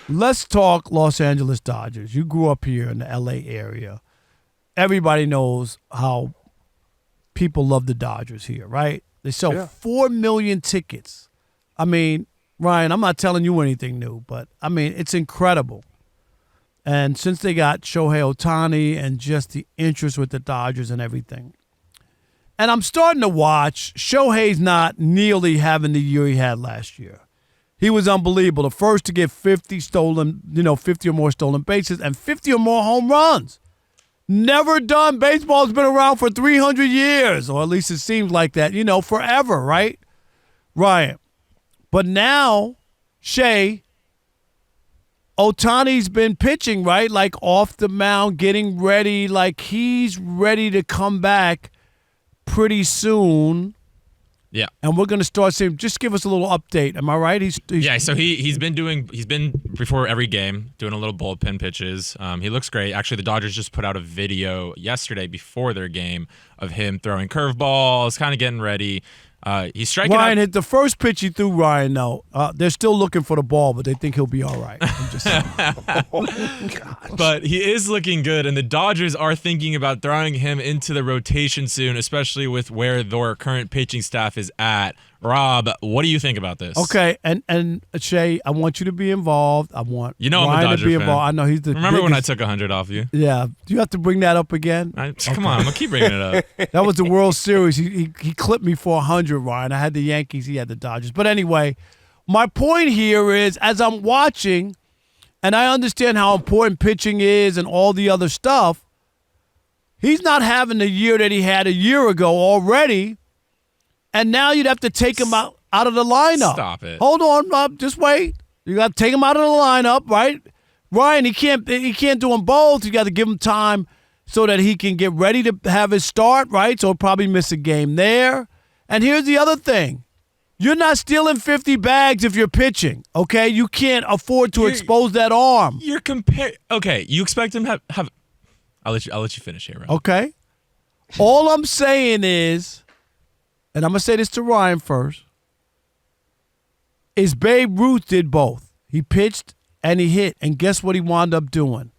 Let's talk Los Angeles Dodgers. You grew up here in the L.A. area. Everybody knows how people love the Dodgers here, right? They sell 4 million tickets. I mean, Ryan, I'm not telling you anything new, but, I mean, it's incredible. And since they got Shohei Ohtani and just the interest with the Dodgers and everything. And I'm starting to watch. Shohei's not nearly having the year he had last year. He was unbelievable. The first to get 50 or more stolen bases and 50 or more home runs. Never done. Baseball's been around for 300 years, or at least it seems like that, forever, right? Ryan. But now, Shay, Ohtani's been pitching, right? Like off the mound, getting ready. Like he's ready to come back pretty soon. Yeah. And we're going to start seeing, just give us a little update. Am I right? So he's been before every game doing a little bullpen pitches. He looks great. Actually, the Dodgers just put out a video yesterday before their game of him throwing curveballs, kind of getting ready. He's striking Ryan out. hit the first pitch he threw, Ryan, though. They're still looking for the ball, but they think he'll be all right. I'm just saying. But he is looking good, and the Dodgers are thinking about throwing him into the rotation soon, especially with where their current pitching staff is at. Rob, what do you think about this? Okay, and Shay, I want you to be involved. I want I'm a Ryan Dodger to be fan. involved. I know he's the Remember when I biggest- took 100 off you? Yeah. Do you have to bring that up again? Come on, I'm going to keep bringing it up. That was the World Series. He clipped me for 100, Ryan. I had the Yankees. He had the Dodgers. But anyway, my point here is, as I'm watching, and I understand how important pitching is and all the other stuff, he's not having the year that he had a year ago already, and now you'd have to take him out of the lineup. Stop it. Hold on, Rob. Just wait. You got to take him out of the lineup, right? Ryan, he can't do them both. You got to give him time so that he can get ready to have his start, right? So he'll probably miss a game there. And here's the other thing. You're not stealing 50 bags if you're pitching, okay? You can't afford to expose that arm. You're Okay, you expect him to have I'll let you finish here, Rob. Okay? All I'm saying is, and I'm going to say this to Ryan first, is Babe Ruth did both. He pitched and he hit, and guess what he wound up doing?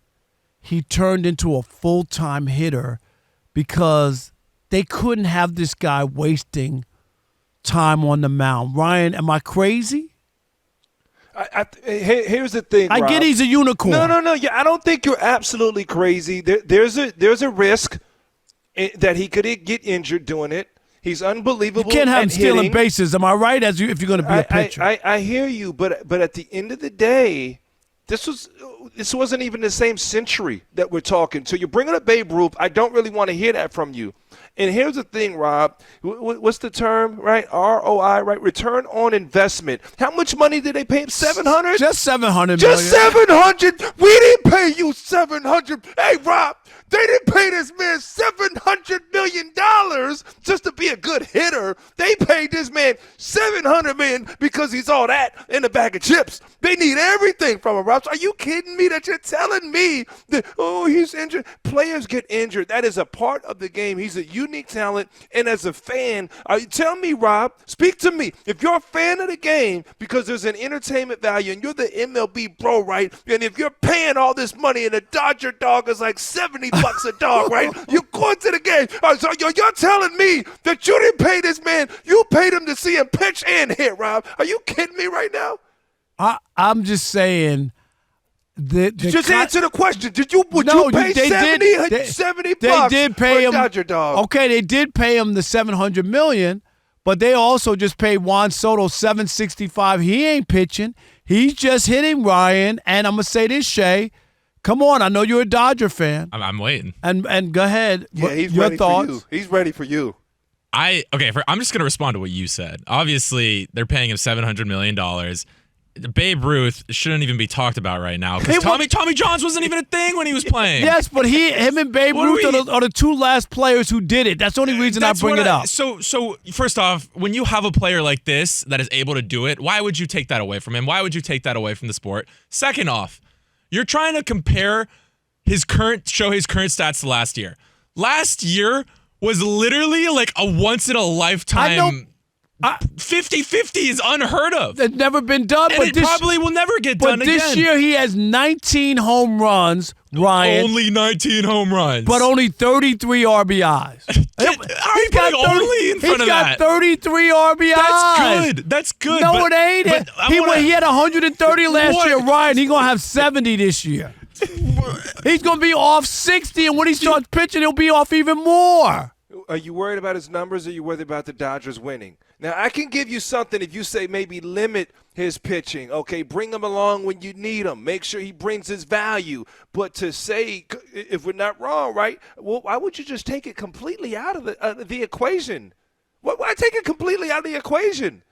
He turned into a full-time hitter because they couldn't have this guy wasting time on the mound. Ryan, am I crazy? Here's the thing, Rob. I get he's a unicorn. No. Yeah, I don't think you're absolutely crazy. There's a risk that he could get injured doing it. He's unbelievable. You can't have him at stealing hitting. bases. Am I right? If you're going to be a pitcher, I hear you, but at the end of the day, this wasn't even the same century that we're talking. So you're bringing up Babe Ruth. I don't really want to hear that from you. And here's the thing, Rob. What's the term, right? ROI, right? Return on investment. How much money did they pay him? $700? just $700 Just million. $700? We didn't pay you $700. Hey, Rob, they didn't pay this man $700 million just to be a good hitter. They paid this man $700 million because he's all that in a bag of chips. They need everything from him, Rob. Are you kidding me that you're telling me that, he's injured? Players get injured. That is a part of the game. He's a unique talent. And as a fan, tell me, Rob, speak to me. If you're a fan of the game because there's an entertainment value and you're the MLB bro, right? And if you're paying all this money and a Dodger dog is like $70 a dog, right? You're going to the game. So you're telling me that you didn't pay this man. You paid him to see him pitch and hit, Rob. Are you kidding me right now? I'm just saying. Just answer the question. Would No, you pay they did. $70 They did pay for a him. Dodger dog? Okay, they did pay him the $700 million, but they also just paid Juan Soto $765. He ain't pitching. He's just hitting, Ryan. And I'm gonna say this, Shay. Come on, I know you're a Dodger fan. I'm waiting. And go ahead. Yeah, he's your ready thoughts? for you. He's ready for you. I'm just going to respond to what you said. Obviously, they're paying him $700 million. Babe Ruth shouldn't even be talked about right now because Tommy Johns wasn't even a thing when he was playing. Yes, but him and Babe Ruth are the two last players who did it. That's the only reason I bring it up. So first off, when you have a player like this that is able to do it, why would you take that away from him? Why would you take that away from the sport? Second off, you're trying to compare Shohei's current stats to last year. Last year was literally like a once in a lifetime 50-50 is unheard of. It's never been done. And but it probably will never get done But again. this year he has 19 home runs, Ryan. Only 19 home runs. But only 33 RBIs. How are you putting only in front of that? He's got 33 RBIs. That's good. No, but, it ain't. He had 130 last year, Ryan. He's going to have 70 this year. He's going to be off 60, and when he starts pitching, he'll be off even more. Are you worried about his numbers, or are you worried about the Dodgers winning? Now, I can give you something if you say maybe limit his pitching. Okay, bring him along when you need him. Make sure he brings his value. But to say, if we're not wrong, right, well, why would you just take it completely out of the equation? Why take it completely out of the equation?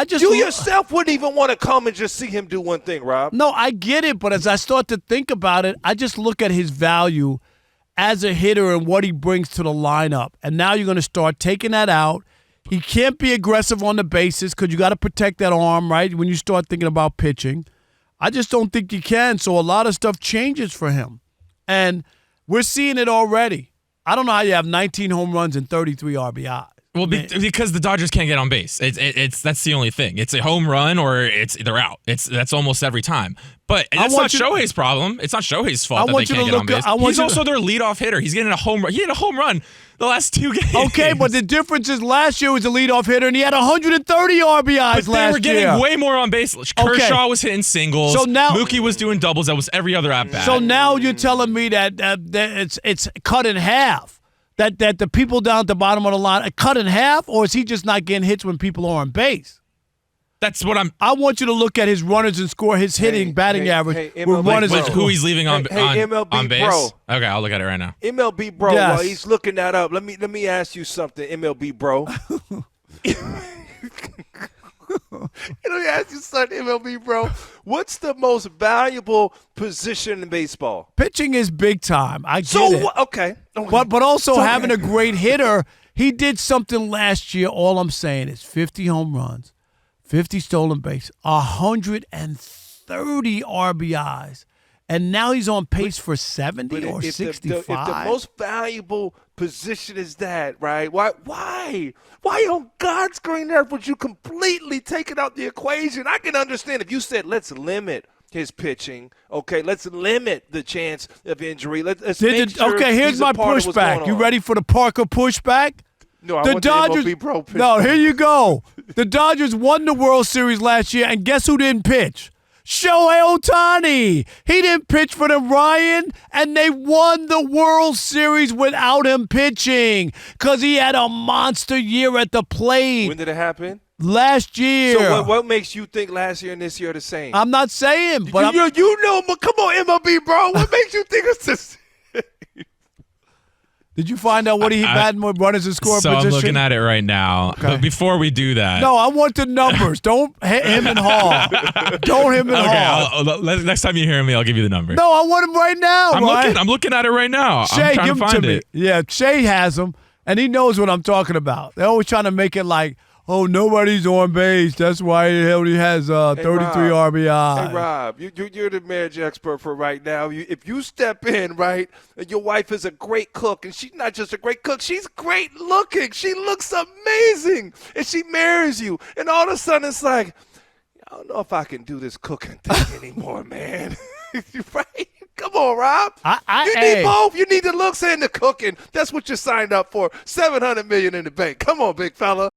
You yourself wouldn't even want to come and just see him do one thing, Rob. No, I get it, but as I start to think about it, I just look at his value as a hitter and what he brings to the lineup. And now you're going to start taking that out. He can't be aggressive on the bases because you got to protect that arm, right, when you start thinking about pitching. I just don't think you can, so a lot of stuff changes for him. And we're seeing it already. I don't know how you have 19 home runs and 33 RBIs. Well, because the Dodgers can't get on base. That's the only thing. It's a home run or they're out. That's almost every time. But that's not Shohei's problem. It's not Shohei's fault that they can't get on base. He's also their leadoff hitter. He's getting a home run. He had a home run the last 2 games. Okay, but the difference is last year was a leadoff hitter, and he had 130 RBIs last year. They were getting way more on base. Kershaw was hitting singles. So now Mookie was doing doubles. That was every other at bat. So now you're telling me that it's cut in half. That the people down at the bottom of the line are cut in half, or is he just not getting hits when people are on base? That's what I want you to look at his runners and score, his batting average with runners and who he's leaving on MLB on base. Bro. Okay, I'll look at it right now. MLB bro, yes. While he's looking that up, let me ask you something, MLB bro. Let me ask you something, MLB bro. What's the most valuable position in baseball? Pitching is big time. I get it. Okay. But also having a great hitter. He did something last year. All I'm saying is 50 home runs, 50 stolen bases, 130 RBIs, and now he's on pace for 70 or 65. If the most valuable position is that, right? Why on God's green earth would you completely take it out the equation? I can understand if you said let's limit his pitching. Okay, let's limit the chance of injury. Let's make sure here's my pushback. You ready for the Parker pushback? No, I want the MLB Pro pitch. No, here you go. The Dodgers won the World Series last year, and guess who didn't pitch? Shohei Ohtani. He didn't pitch for them, Ryan, and they won the World Series without him pitching because he had a monster year at the plate. When did it happen? Last year. So what makes you think last year and this year are the same? I'm not saying, but you know, come on, MLB, bro. What makes you think it's the same? Did you find out what he had more runners and score position? So I'm looking at it right now. Okay. But before we do that. No, I want the numbers. Don't hit him and Hall. Don't him and Hall. Okay, next time you hear me, I'll give you the numbers. No, I want him right now, I'm looking at it right now. Shay, I'm trying give to find him to it. me. Yeah, Shay has them, and he knows what I'm talking about. They're always trying to make it like, oh, nobody's on base. That's why he only has 33 RBI. Hey, Rob, you're the marriage expert for right now. If you step in, right, and your wife is a great cook, and she's not just a great cook, she's great looking. She looks amazing, and she marries you. And all of a sudden it's like, I don't know if I can do this cooking thing anymore, man. Right? Come on, Rob. You need both. You need the looks and the cooking. That's what you signed up for. $700 million in the bank. Come on, big fella.